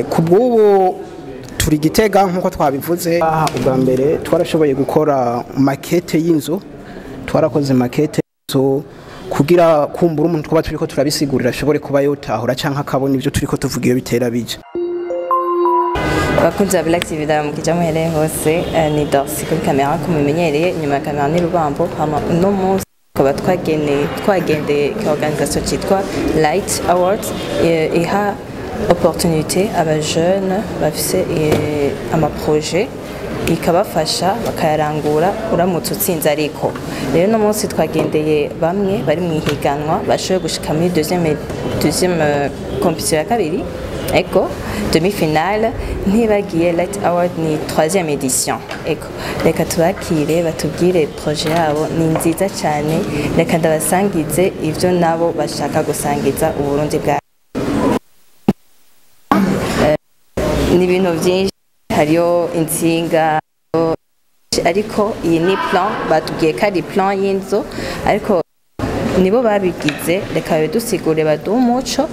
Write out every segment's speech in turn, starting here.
Ku bw'ubu turi Gitega nk'uko twabivuze. Ubwa mbere twarashoboye gukora makete y'inzu, twarakoze makete y'inzu kugira kumbura umuntu twaba turiko turabisigurira ashobore kuba yotahura canke akabona ivyo turiko tuvuga iyo bitera bije. Bakunze Black TV ndaramukije muhereye hose, ni Dorcy kuri kamera kumenyereye, inyuma ya kamera ni Rubambo. Hama no munsi kuba twagendeye organisation cyitwa Light Awards iha opportunité aba jeune bafise ama projet ikabafasha bakayarangura uramutse utsinze. Ariko rero no munsi twagendeye bamwe bari mu ihiganwa bashoboye gushika muri deuxième compétition ya kabiri, eko demi-finale. Ntibagiye Light Award ni 3e édition. Eko reka tubakire batubwire projet yabo ni nziza cyane, reka ndabasangize ivyo nabo bashaka gusangiza uburundi bwa ni ibintu byinshi, hariyo insinga, ariko iyi ni plan batubwiye ko ari plan y'inzu, ariko nibo babigize. Reka bidusigure baduha umuco,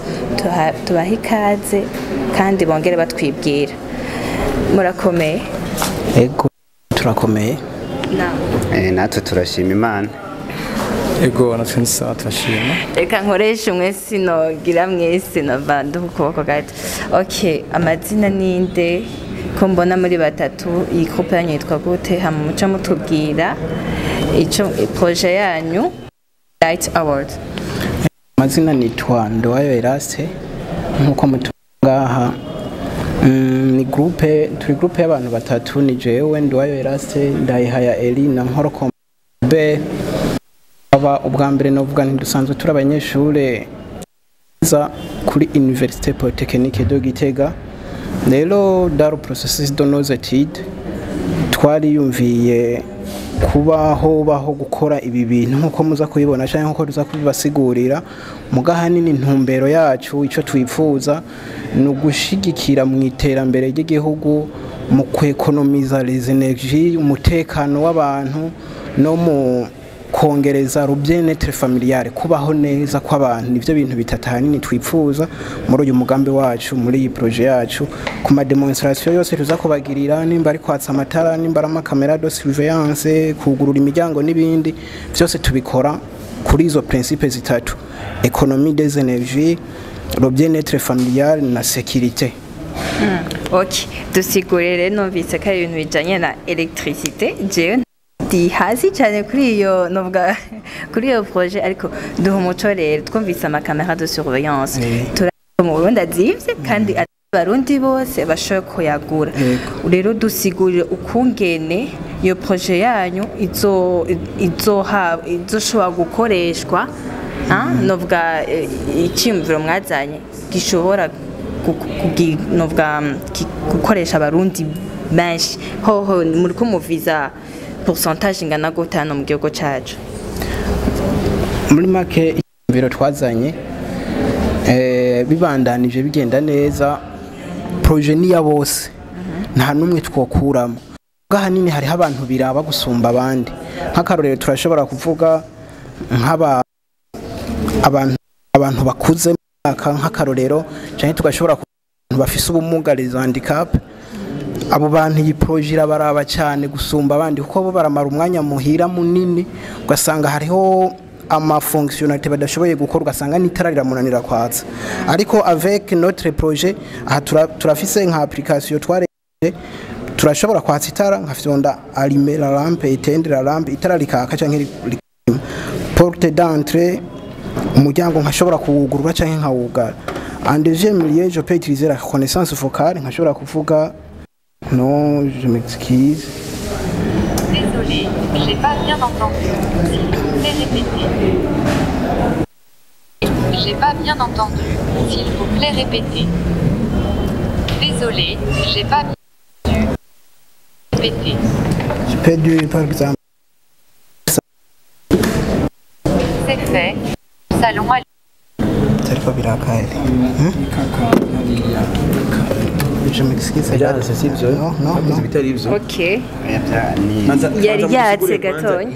tubaha ikaze kandi bongere batwibwira. Murakomeye? Ego turakomeye. Natwe turashima Imana. Ego natwe nisa turashima. Reka nkoresha mwese nogira mwese navanda ukuboko gato. Okay, amazina ninde? Ko mbona muri batatu iyi groupe yanyu yitwa gute? Hama muca mutubwira ico projet yanyu Light Award. Amazina nitwa Ndowayo Eraste, nkuko mutungaha ni groupe, turi groupe y'abantu batatu, ni jewe Ndowayo Eraste, Ndayihaya Elina Nkorokombe. Ubwa mbere novuga ntidusanzwe turi abanyeshure za kuri Université Polytechnique de Gitega. Rero dans le processus de nos études twariyumviye baho gukora ibi bintu nkuko muza kuyibona cyane nkuko tuza kubibasigurira. Mugahanini intumbero yacu ico twifuza no gushigikira mu iterambere ry'igihugu, mu kwekonomiza les énergies, umutekano w'abantu no mu kongereza bien-être familial, kubaho neza kw'abantu. Nivyo bintu bitatu hanini twifuza muri uyu mugambi wacu, muri iyi projet yacu. Ku ma demonstration yose tuza kubagirira, nimba ari kwatsa amatara, nimba ari amakamera de surveillance, kugurura imiryango n'ibindi byose tubikora kuri izo principes zitatu: économie des énergies, le bien-être familial na sécurité. Okay, dusigurire numvise ko ibintu bijanye na électricité. Jewe hasi cyane kuri iyo novuga kuri iyo projet, ariko duha umuco rero. Twumvise amakamera de surveillance mu Burundi azivye kandi abarundi bose bashoboye kuyagura. Rero dusigurire ukungene iyo projet yanyu izoshobora gukoreshwa, novuga icyumviro mwazanye gishobora novuga gukoresha abarundi benshi. Hoho muri kumuviza pourcentage ingana gute hano mu gihugu cyacu? Muri make icyumviro twazanye bibandanije bigenda neza, projet ni ya bose, nta numwe twokuramo. Gahanini hari abantu biraba gusumba abandi. Nk'akarorero turashobora kuvuga abantu bakuze nk'akarorero, cyane tugashobora kuvuga bafise ubumuga, les handicap. Abo bantu iyi projet irabaraba cyane gusumba abandi, kuko bo baramara umwanya muhira munini, ugasanga hariho ama fonctionnalité badashoboye gukora, ugasanga n'itara riramunanira kwatsa. Ariko avec notre projet aha turafise nka application twareje, turashobora kwatsa itara nkafyonda allumer la lampe, éteindre la lampe, itara likaka canke porte d'entrée, umuryango nkashobora kuwugurura canke nkawugara. En deuxième lieu, je peux utiliser la reconnaissance vocale, nkashobora kuvuga non, je m'excuse. Désolé, j'ai pas bien entendu. S'il vous plaît, répétez. J'ai pas bien entendu. S'il vous plaît, répétez. Désolé, j'ai pas bien entendu. Répétez. Je peux dire par exemple. C'est fait. Salon à je m'excuse. C'est ibyo nakoze bitari ibyo. Okay. Yari yatse gatonya.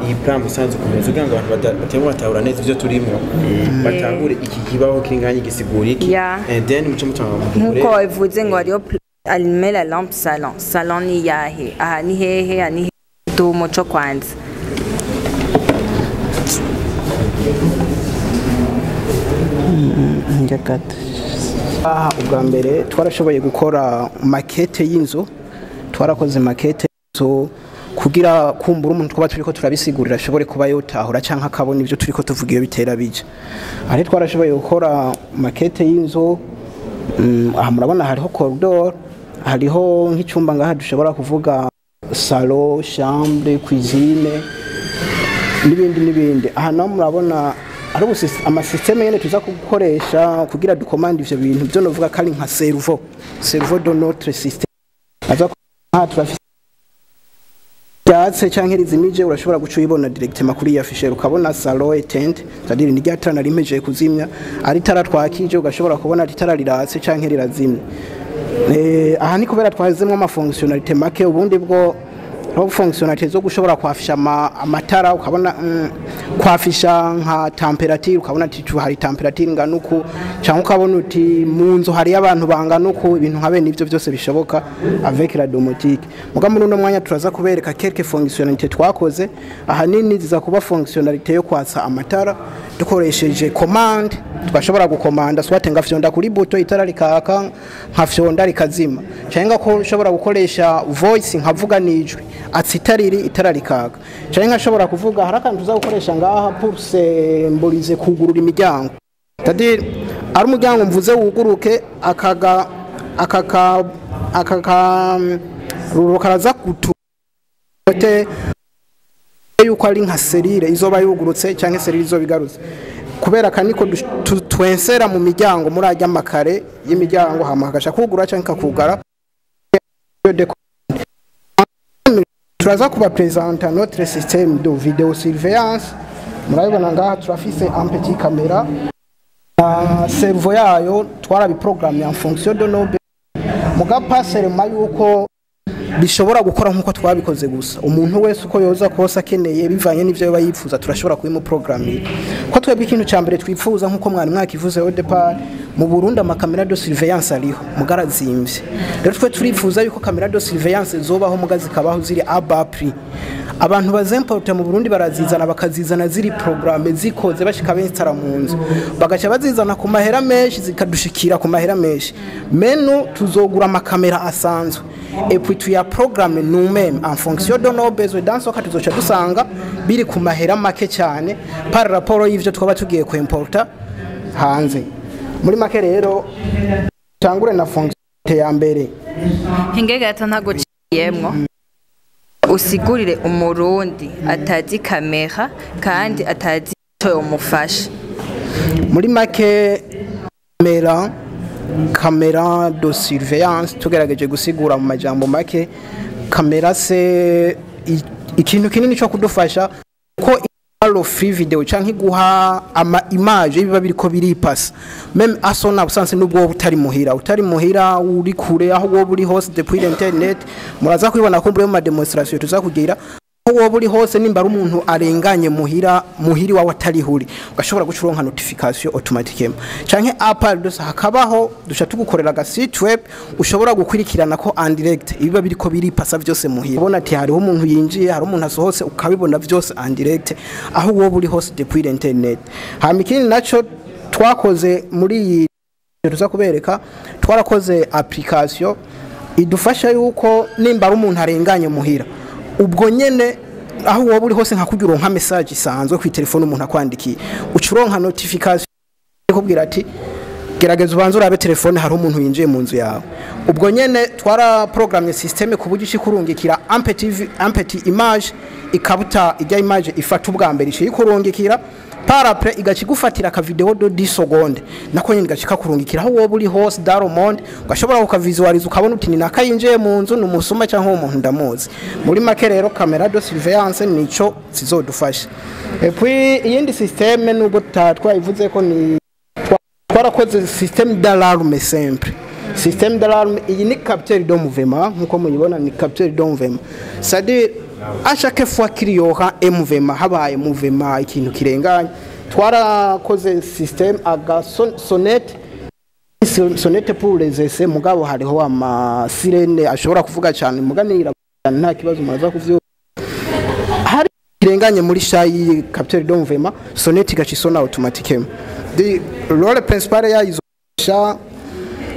iyi plan musanze kumeze kugira ngo abantu batemo batahura neza ibyo turimo batahura iki kibaho kinganye gisigura iki and then muce mutanga nkuko wavuze ngo ariyo allumer la lampe salon ni yahe aha ni hehe ani do muco kwanza ubwa mbere twarashoboye gukora makete y'inzu twarakoze makete y'inzu kugira kumbura umuntu twaba turiko turabisigurira ashobore kuba yotahura canka akabona ivyo turiko tuvugiye bitera bija ari twarashoboye gukora makete y'inzu aha murabona hariho corridor hariho nk'icumba ngaha dushobora kuvuga salon chambre cuisine n'ibindi aha naho murabona ari amasysteme yene tuza gukoresha kugira dukomande ivyo bintu byo novuga kali nka cerveau de notre système aza turafise yatse canke rizimije urashobora guca uyibona directement kuri ya fichier ukabona salon éteinte c'est-à-dire ni gatana rimeje kuzimya ari tara twakije ugashobora kubona ati tara riratse canke rirazimya aha ni kubera twazemwe ama fonctionnalité make ubundi bwo aho fonctionnalité zo gushobora kwafisha amatara ukabona kwafisha nka temperature ukabona ati hari temperature nganuku cyangwa ukabona uti mu nzu hari abantu banganuku ibintu nkabe nivyo byose bishoboka avec la domotique muga muri no mwanya turaza kubereka quelques fonctionnalités twakoze ahanini ziza kuba fonctionnalité yo kwatsa amatara dukoresheje commande twashobora gukomanda swate ngafyonda kuri buto itara rikaka nkafyonda rikazima cyangwa ko ushobora gukoresha voice nkavuga nijwi atsitariri itara rikaka cyangwa nkashobora kuvuga harakantu tuza gukoresha ngaha pour symboliser kugurura imiryango c'est-à-dire ari umuryango mvuze wuguruke akaka rurukaraza kutute yuko ari nka serire izoba yugurutse cyangwa serire izobigarutse kubera kaniko twensera mu miryango muri ajya makare y'imiryango hamagasha kugura cyangwa kakugara turaza kuba présenter notre système de vidéo surveillance murabibona ngaha turafise un petit caméra cerveau yayo twarabiprogramme en fonction de nos mugapasere mayuko bishobora gukora nkuko twabikoze gusa umuntu wese uko yoza kose akeneye bivanye n'ivyo yaba yifuza turashobora kubimu programmer ko twebwe ikintu cyambere twifuza nkuko mwari mwakivuze au départ mu Burundi amakamera de surveillance ariho mugarazimvye rero twe turifuza yuko kamera de surveillance zobaho mugazi kabaho ziri abapri abantu bazemporta mu Burundi barazizana bakazizana ziri programme zikoze bashika bensara mu nzu bagacha bazizana ku mahera menshi zikadushikira ku mahera menshi menu tuzogura amakamera asanzwe et puis tu ya programme nous-mêmes en fonction de nos besoins dans ce cas tuzocha dusanga biri ku mahera make cyane par rapport y'ivyo twaba tugiye ku importa hanze muri make rero tangure na fonction ya mbere hingega ntago ciyemwo usigurire umurundi atazi kamera kandi atazi to umufasha muri make kamera de surveillance tugerageje gusigura mu majambo make kamera se ikintu kinini cyo kudufasha ko alo free video canke guha ama image biba biriko biripasa même asona busanse nubwo utari muhira uri kure aho wo buri hose depuis internet muraza kwibona ko muri ma demonstration tuzakugira aho buri hose nimba ari umuntu arenganye muhiri wawe atari huri ugashobora gucuronka notification automatique canke apple dos hakabaho dusha tugukorera ga site web ushobora gukurikirana ko en direct ibiba biriko biripasa byose muhira ubona ati hariho umuntu yinjiye hari umuntu asohose ukabibona byose en direct aho wo buri hose depuis internet hamikini naco twakoze muri tuza kubereka twarakoze application idufasha yuko nimba ari umuntu arenganye muhira ubwo nyene aho wowe uri hose nkakugira nka message isanzwe ku telefone umuntu akwandikiye ucuronka notification ikubwira ati gerageza ubanze urabe telefone hari umuntu yinjiye mu nzu yawe ubwo nyene twara programme systeme ku buryo ikurungikira ampeti image ikabuta ijya image ifata ubwa mbere ikurungikira par après igakigufatira ka video de 10 secondes nako nyine gacika kurungikira aho wowe uri hose dans monde ugashobora ukavisualize ukabona uti ni nakayinjiye mu nzu numusuma cyangwa umuntu ndamuzi muri make rero camera de surveillance nico zizodufasha et puis iyindi systeme nubwo twayivuze ko ni twarakoze système d'alarme simple système d'alarme iyi ni capteur de mouvement nkuko muyibona ni capteur de mouvement c'est-à-dire à chaque fois qu'il y aura un mouvement habaye mouvement ikintu kirenganye twarakoze système aga sonnette pour les essais mugabo hariho ama sirene ashobora kuvuga cyane muganira nta kibazo muraza kuvyo hari kirenganye muri shayi capteur de mouvement sonnette gacisona automatiquement the role principal ya izosha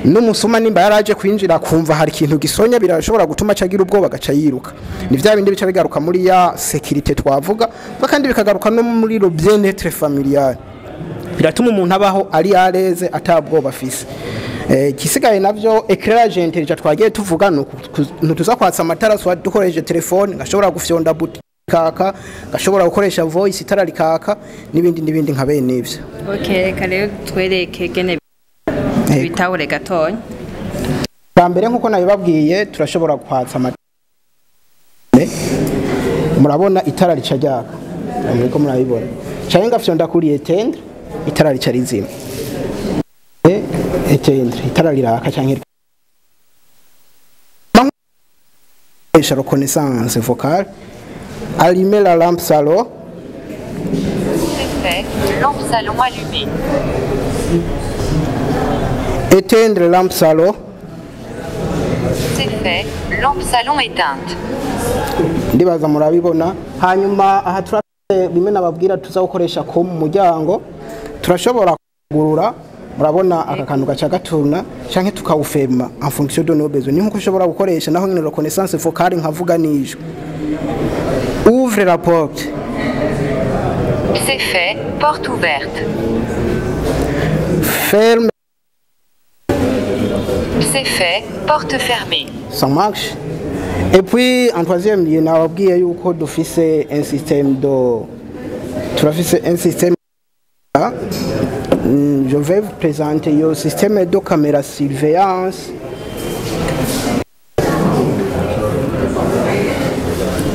n'umusuma nimba yaraje kwinjira kumva hari ikintu gisonya birashobora gutuma cagira ubwoba gaca yiruka ni vya bindi bica bigaruka muri ya sécurité twavuga kandi bikagaruka no muri le bien-être familial biratuma umuntu abaho ari areze atabwoba afise kisigaye navyo éclairage intelligent twagiye tuvuga no tuza kwatsa amatara so dukoresheje telefone ngashobora gufyonda buti kaka gashobora gukoresha voice itarari kaka nibindi nka bene ivyo. Okay, reka rero twereke gene bitahure gatonya. Bambere nkuko nabibabwiye turashobora kwatsa amatara. Murabona itara rica ryaka. Muriko murabibona. Cyane ngafyonda kuri etendre itara rica rizima. Etendre itara riraka cyane reconnaissance vocale. Allumer la lampe salon. C'est fait. Lampe salon allumée. Éteindre lampe salon. C'est fait. Lampe salon éteinte. Ndibaza murabibona hanyuma aha turafite bimwe nababwira tuza gukoresha ko mu muryango turashobora kugurura murabona aka kantu gaca gatuna canke tukawufema en fonction de nos besoins ni nkuko ushobora gukoresha naho nyine reconnaissance vocale nkavuga nijo. Ouvre la porte. C'est fait. Porte ouverte. Ferme. C'est fait. Porte fermée. Ça marche. Et puis en troisième lieu, nous avons fait un système de. Un système. Je vais vous présenter le système de caméra surveillance.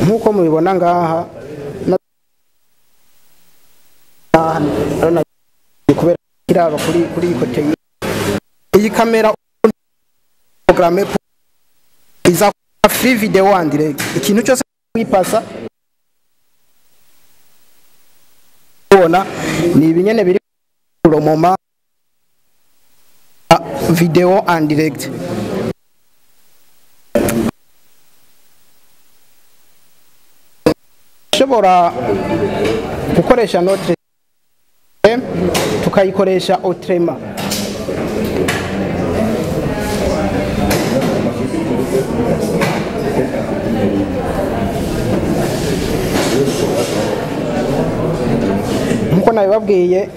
Nkuko mubibona ngaha kubera kiraba kuri côté iyi kamera programme iza free video en direct ikintu cyose kwipasa bona ni ibinyene biri ku moment video en direct. Shobora gukoresha notre tukayikoresha autrement. Nkuko nabibabwiye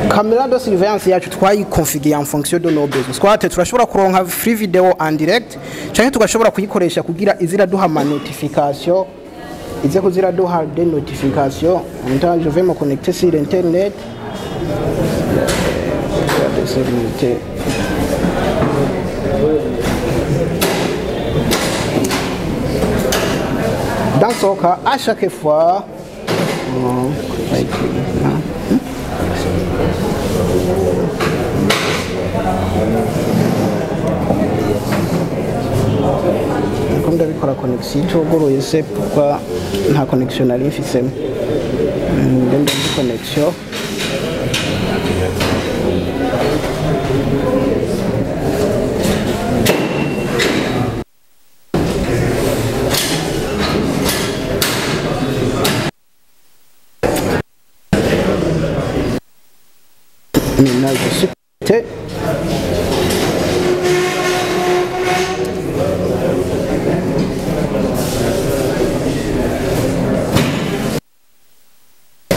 caméra de surveillance yacu twayiconfigurer en fonction de nos besoins. Twate turashobora kuronka free video en direct cyane tugashobora kuyikoresha kugira izira duha ma notification ize kuzira duha des notifications. En même temps je vais me connecter sur internet. Dans ce cas, à chaque fois, comme ndabikora connexion cyogoroye se pourquoi nta connexion nari mfisemo ndende connexion maintenant je suis prêt.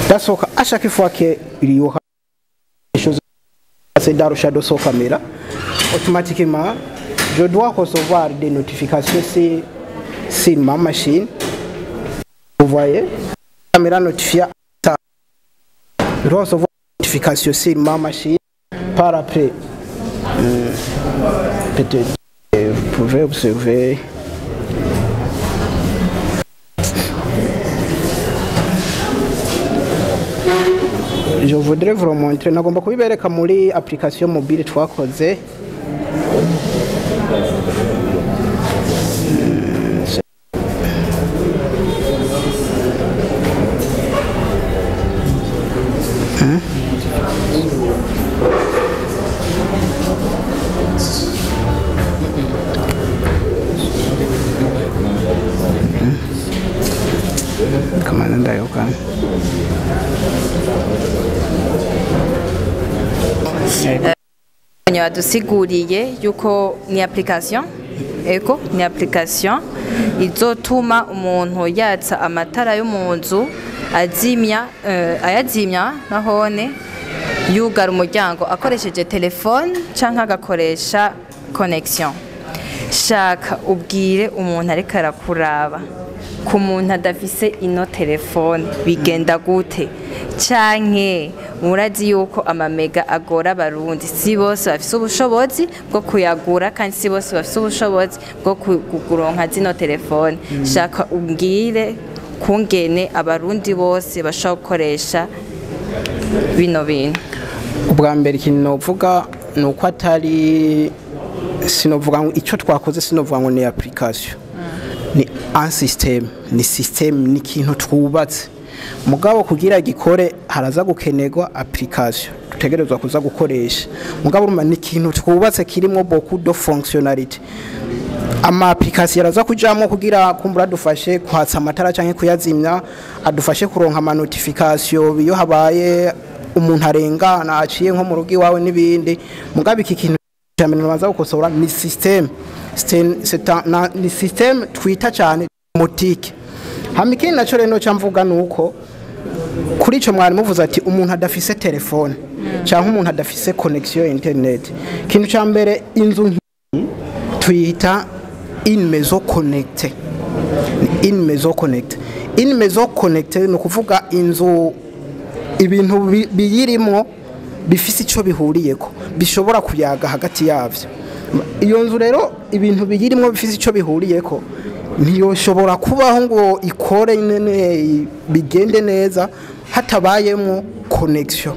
Dasoka à chaque fois qu'il y aura des choses c'est dans le shadow sur caméra automatiquement je dois recevoir des notifications sur ma machine. Vous voyez la caméra notifie ça. Je dois recevoir des notifications sur ma machine par après peut-être vous pouvez observer. je voudrais vous montrer nagomba kubibereka muri application mobile twakoze Kamana ndayoka badusiguriye yuko ni application ego ni application izotuma umuntu yatsa amatara yo mu nzu ayazimya nahone yugara umuryango akoresheje telefone canke agakoresha connection. Shaka ubwire umuntu ariko arakuraba ku muntu adafise ino telefone bigenda gute canke murazi yuko amamega agora abarundi si bose bafise ubushobozi bwo kuyagura kandi si bose bafise ubushobozi bwo kuguronka zino telefone. Shaka ubwire kungene abarundi bose bashobora gukoresha bino bintu. Ubwa mbere ikintu novuga nuko atari sinovuga ngo icyo twakoze sinovuga ngo ni application ni un système ni système ni kintu twubatse mugabo kugira gikore haraza gukenerwa application tutegerezwa kuza gukoresha mugabo urumva ni kintu twubatse kirimo beaucoup de fonctionnalité ama application yaraza kujamo kugira kumbura dufashe kwatsa amatara canke kuyazimya adufashe kuronka ama notification iyo habaye umuntu arengana aciye nko mu rugi wawe nibindi mugabo iki kintu cyamenye baza gukosora ni système ni système twita cyane domotique hamikini naco reno cyamvuga nuko kuri ico mwari muvuze ati umuntu adafise telefone cyangwa umuntu adafise connexion internet kintu cya mbere inzu tuyita une maison connectée une maison connectée no kuvuga inzu ibintu biyirimo bifise ico bihuriyeko bishobora kuyaga hagati yavyo. Iyo nzu rero ibintu biyirimo bifise ico bihuriyeko ntiyoshobora kubaho ngo ikore nene bigende neza hatabayemo connection,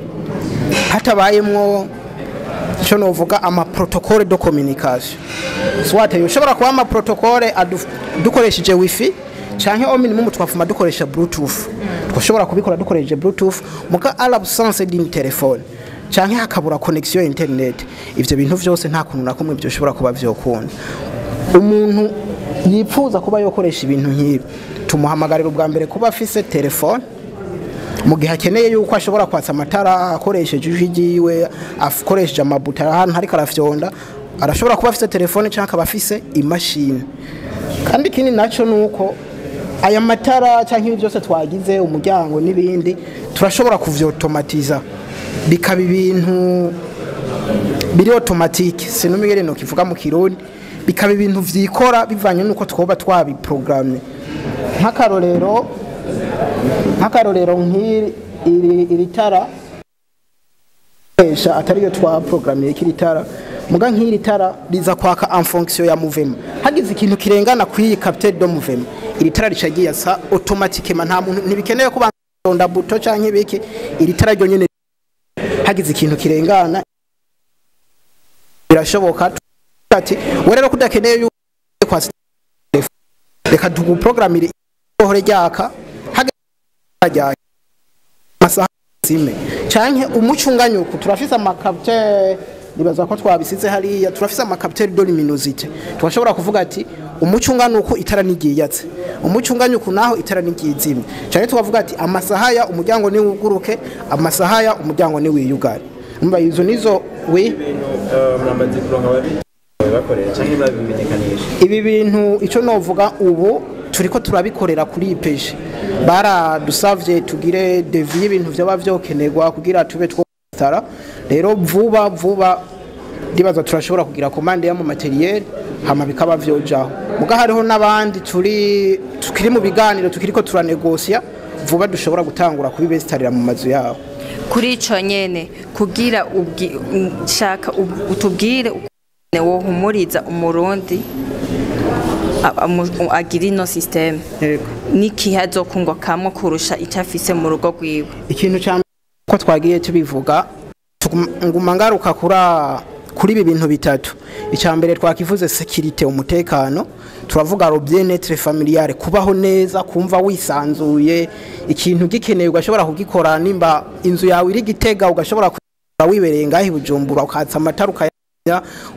hatabayemo cyo novuga ama protocole de communication. Swate yoshobora kuba ama protocole dukoresheje wifi canke au minimum twafuma dukoresha bluetooth. Twashobora kubikora dukoresheje bluetooth muka à l'absence d'une téléphone canke hakabura connexion internet. Ivyo bintu vyose nta kuntu nakumwe byo shobora kuba vyokunda. Umuntu yipfuza kuba yokoresha ibintu nk'ibi tumuhamagarira ubwa mbere kuba afise telefone mu gihe akeneye yuko ashobora kwatsa amatara akoresheje ijiwe akoresheje amabuta ahantu hari karafyonda arashobora kuba afise telefone canke akaba afise imashini. Kandi kindi naco nuko aya matara canke ibyo byose twagize umuryango nibindi turashobora kuvyotomatiza bikaba ibintu biri automatique sinumigere no kivuga mu kirundi bikaba ibintu vyikora bivanye nuko twoba twabiprogramme. Nk'akarorero nk'iri tara atari yo twaprogramme ikiri tara muga nk'iri tara riza kwaka en fonction ya mouvement hagize ikintu kirengana kuri capteur de mouvement iri tara ricagiye sa automatiquement nta muntu ntibikeneye kuba ndonda buto canke biki iri tara ryo nyene hagize ikintu kirengana birashoboka ati werero kudakeneye yuko kwa reka tuguprogramire ihore ryaka hagajya masaha zime canke umucunganyuko turafise amakapteur nibaza ko twabisize hariya turafise amakapteur de luminosité twashobora kuvuga ati umucunganuko itara nigiyatse umucunganyuko naho itara nigizimye cyane tukavuga ati amasaha ya umuryango ni wuguruke amasaha ya umuryango ni wiyugare umba izo nizo we mrambazi kuronka babi bakorera cyangwa babimenyekanisha ibi bintu ico novuga ubu turiko turabikorera kuri ipeje baradusavye tugire devis ibintu byaba byokenerwa kugira tube twotara rero vuba ndibaza turashobora kugira commande ya mu materiel hama bikaba vyojaho muga hariho nabandi tukiri mu biganiro tukiriko turanegosia vuba dushobora gutangura kubibesitarira mu mazu yaho. Kuri ico nyene kugira shaka utubwire wo humuriza umurundi agira ino system niki hazokungwa kamwe kurusha itafise mu rugo rwiwe. Ikintu cya ko twagiye tubivuga nguma ngaruka kuri ibi bintu bitatu. Icyambere twakivuze sécurité, umutekano, turavuga le bien-être familial, kubaho neza, kumva wisanzuye, ikintu gikeneye ugashobora kugikora, nimba inzu yawe iri Gitega ugashobora wibereye ngahi Bujumbura ukatsa amatara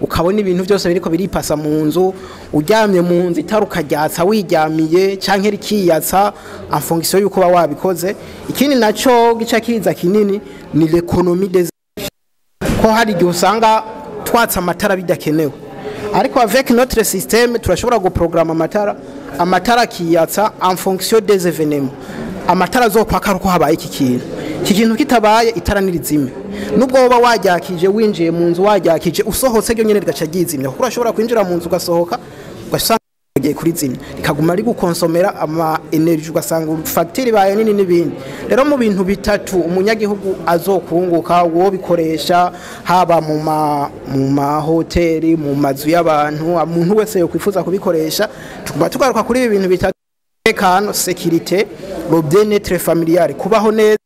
ukabona ibintu byose biriko biripasa mu nzu, uryamye mu nzu itaruka ryatsa wiryamiye canke rikiyatsa en fonction yuko ba wabikoze. Ikindi naco gica kiza kinini ni l'économie des ko hari igihe usanga twatsa amatara bidakenewe, ariko avec notre système turashobora guprograma amatara kiyatsa en fonction des événements. Amatara zopaka ruko habaye iki kintu kitabaye itara nirizime, nubwo woba wajakije winjiye mu nzu wajakije usohotse ryo nyene rigaca ryizimya, kuko urashobora kwinjira mu nzu ugasohoka ugasanga ugiye kuri zimya ikaguma ari gukonsomera ama energy, ugasanga facture baye nini n'ibindi. Rero mu bintu bitatu umunyagihugu azokunguka wo bikoresha, haba mu ma hoteli, mu mazu y'abantu, umuntu wese yo kwifuza kubikoresha, tukuba tugaruka kuri ibi bintu bitatu: umutekano, sécurité, le bien-être familial, kubaho neza,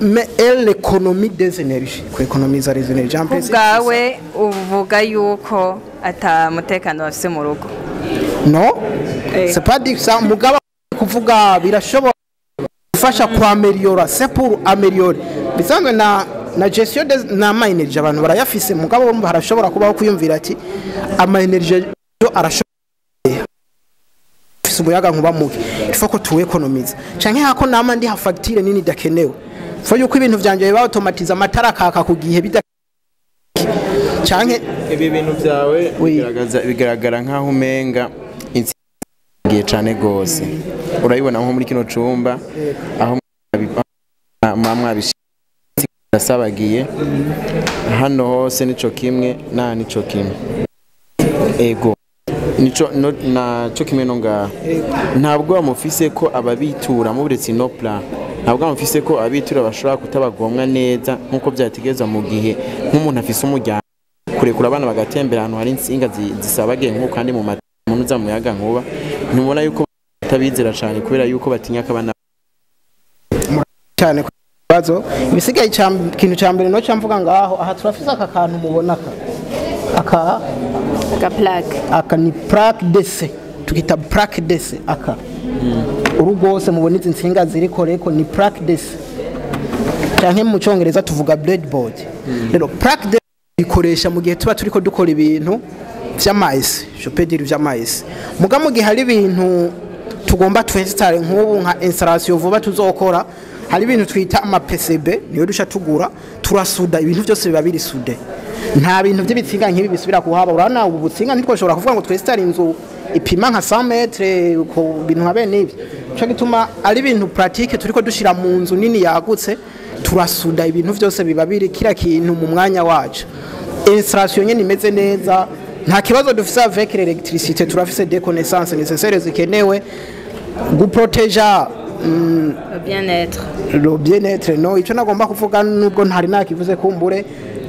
mais l'économie des énergies, économiser les énergies. Ubwawe uvuga yuko ata mutekano bafise mu rugo? Non, c'est pas dit ça. Mugaba kuvuga birashobora gufasha kwameliora, c'est pour améliorer. Bisanzwe na gestion na ma energy abantu barayafise, mugabo barashobora kubaho kuyumvira ati ama energy arashobora umuyaga nkuba muke, ifo ko tu economize canke hako nama ndi ha facture nini dakenewe, fo yuko ibintu vyanje biba automatize amatara kaka kugihe bida canke ibi bintu byawe bigaragara nkaho umenga insigiye cyane gose. Urayibona nko muri kino cumba aho mamwa bishasabagiye hano hose nico kimwe na nico kimwe, ego nico na cyo kimwe no ngaho. Ntabwo bamufise ko ababitura mu buretse no plan, ntabwo bamufise ko abitura bashobora kutabagomwa neza nkuko byategezwa mu gihe nk'umuntu afise umuryango kurekura abana bagatembera ahantu hari insinga zisabagiye nko kandi mu muntu za muyaga nkuba. Ntubona yuko batabizera cyane kubera yuko batinya kabana cyane bazo bisigaye ikintu cyambere no cyamvuga ngaho. Aha turafise aka kantu mubona aka plaque, aka ni plaque DC, tukita plaque DC aka urugose mubona izi nsinga ziri koreko ni plaque DC, cyane mu cyongereza tuvuga breadboard. Rero plaque DC ikoresha mu gihe tuba turiko dukora ibintu vy'amaisi, je peux dire vy'amaisi. Muga mu gihe hari ibintu tugomba twinstall nk'ubu nka installation vuba tuzokora, hari ibintu twita ama PCB niyo dusha tugura turasuda, ibintu byose biba biri sude, nta bintu by'ibitsinga nk'ibi bisubira kuhaba. Urana ubu butsinga ntitwoshobora kuvuga ngo twinstall inzu ipima nka 100 metres ko bintu habe nibi, cyo gituma ari ibintu pratique turiko dushira mu nzu nini yagutse, turasuda ibintu byose biba biri kira kintu mu mwanya wacu. Installation nyene imeze neza, nta kibazo dufise avec l'électricité, turafise des connaissances nécessaires zikenewe guproteja le bien-être. No, ico nagomba kuvuga nubwo ntari nakivuze kumbure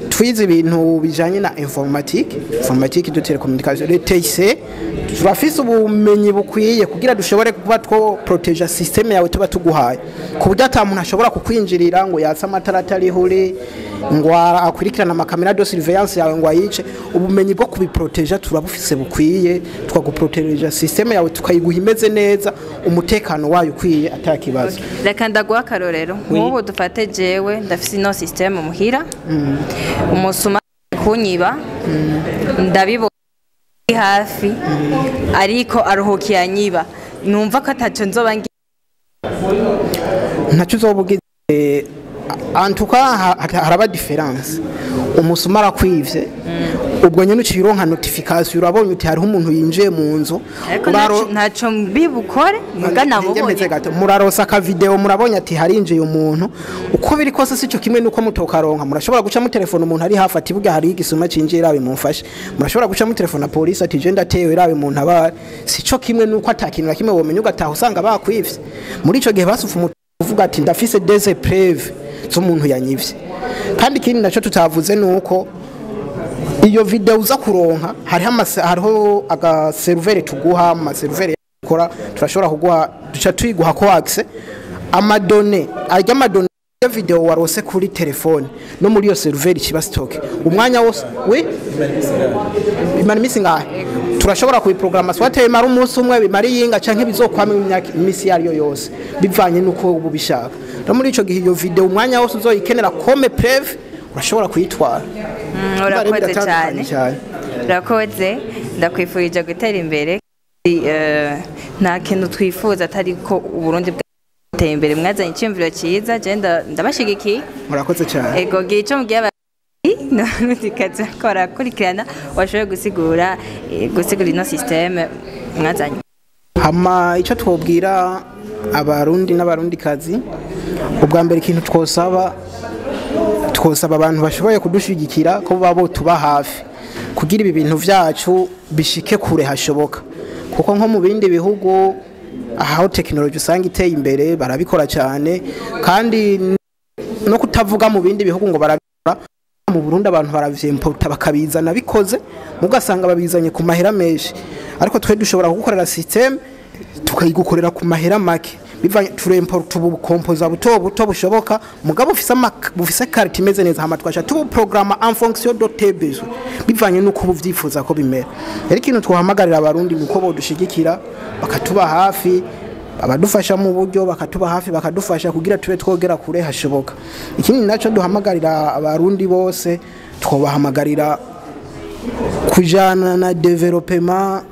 twize ibintu bijanye na informatique de télécommunication, le TIC, turafise ubumenyi bukwiye kugira dushobore kuba two proteja system yawe tuba tuguhaye, ku buryo ata muntu ashobora kukwinjirira ngo yatsa amatara atari huri, ngo akurikirana amakamera de surveillance yawe ngo ayice. Ubumenyi bwo kubiproteja turabufise bukwiye, twaguproteja system yawe tukayiguha imeze neza, umutekano wayo ukwiye atakibazo. Reka ndaguha akarorero nk'ubu dufate jewe ndafise ino system muhira, umusuma kunyiba ndabibona hafi ariko aruhukiye anyiba, numva ko ataco nzoba ntacyo uzobugize. Antuka haraba difference, umusuma arakwivye ubwo nyene ucironka notification, urabonye uti hariho umuntu yinjiye mu nzu, ntaco mbibukore muga nabonye murarosa ka video murabonye ati harinjiye umuntu. Uko biri kose sico kimwe nuko mutokaronka, murashobora guca mu telefone umuntu ari hafi ati buga hari igisuma cinjiye rabe mumfashe, murashobora guca mu telefone police ati je ndatewe rabe umuntu abari, sico kimwe nuko atakintu kimwe womenye ugataha usanga bakwivye. Muri ico gihe basufa uvuga ati ndafise des preuves z'umuntu yanyivye. Kandi ikindi naco tutavuze nuko iyo video uza kuronka hariho aga server tuguha, ama server yakora turashobora kuguha duca tuyiguha ko access amadone ajya amadone iyo video warose kuri telefone no muri yo server kiba stock umwanya wose we imana imisi ngahe turashobora kubiprograma swate mara umunsi umwe bimari yinga canke bizokwama imisi yariyo yose bivanye nuko ubu bishaka no muri ico gihe iyo video umwanya wose uzoyikenera comme preuve urashobora kuyitwara. Urakoze cyane urakoze ndakwifurije gutera imbere nta kintu twifuza atari ko uburundi bwateye imbere mwazanye icyumviro cyiza je ndabashigikiye. Murakoze cyane ego gico mugiye n'undi kaza kora kurikirana washoboye gusigura ino systeme mwazanye. Hama icyo twobwira abarundi n'abarundi kazi ubwa mbere ikintu twosaba abantu bashoboye kudushigikira ko babo tuba hafi kugira ibi bintu vyacu bishike kure hashoboka kuko nko mu bindi bihugu aho technology usanga iteye imbere barabikora cyane kandi no kutavuga mu bindi bihugu ngo barabikora mu Burundi abantu baravyimporta bakabizana bikoze mugasanga babizanye ku mahera menshi ariko twe dushobora gukorera system tukayigukorera ku mahera make bivanye turemporta ubu composer buto bushoboka mugabo bufise carte imeze neza hama twasha tu programme en fonction de tes besoins bivanye nuko buvyifuza ko bimera. Rero ikintu twahamagarira abarundi nuko bodushigikira bakatuba hafi abadufasha mu buryo bakatuba hafi bakadufasha kugira tube twogera kure hashoboka. Ikindi naco duhamagarira abarundi bose twobahamagarira kujana na development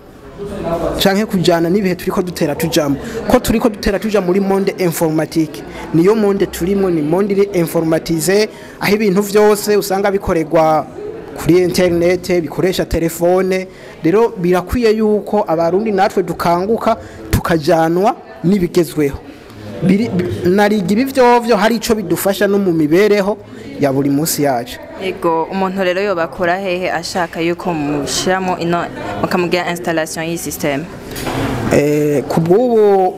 canke kujana nibihe turiko dutera tujamo ko turiko dutera tuja muri monde informatique niyo monde turimo ni monde informatisé aho ibintu vyose usanga bikoregwa kuri internet bikoresha telefone. Rero birakwiye yuko abarundi natwe dukanguka tukajanwa nibigezweho narigi bivyo hari ico bidufasha no mu mibereho ya buri munsi yacu. Ego umuntu rero yo bakora hehe ashaka yuko mushiramo ino mukamugira installation yi system kubwo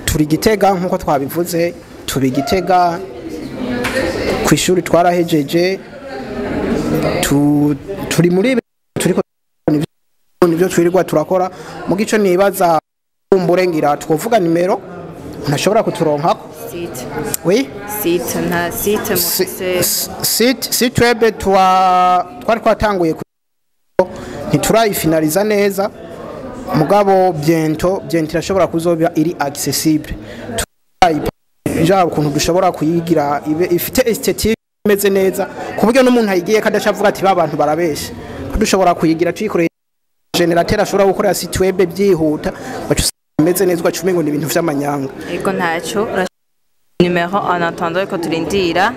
turi Gitega nkuko twabivuze turi Gitega kwishuri twarahejeje turi muri turiko nivyo twirirwa turakora mu gico nibaza umburengira twovuga nimero ntashobora kuturonka site oui site na site mufise site web twari twatanguye ntiturayifinaliza neza mugabo bientôt irashobora kuzoba iri accessible ukuntu dushobora kuyigira ifite esthétique imeze neza ku buryo n'umuntu ayigiye kadashavuga ati babantu barabesha dushobora kuyigira tuyikoreye generateur ashobora gukora site web byihuta imeze neza ugacumengo ni ibintu vy'amanyanga. Ego ntaco numéro en attendant ko turindira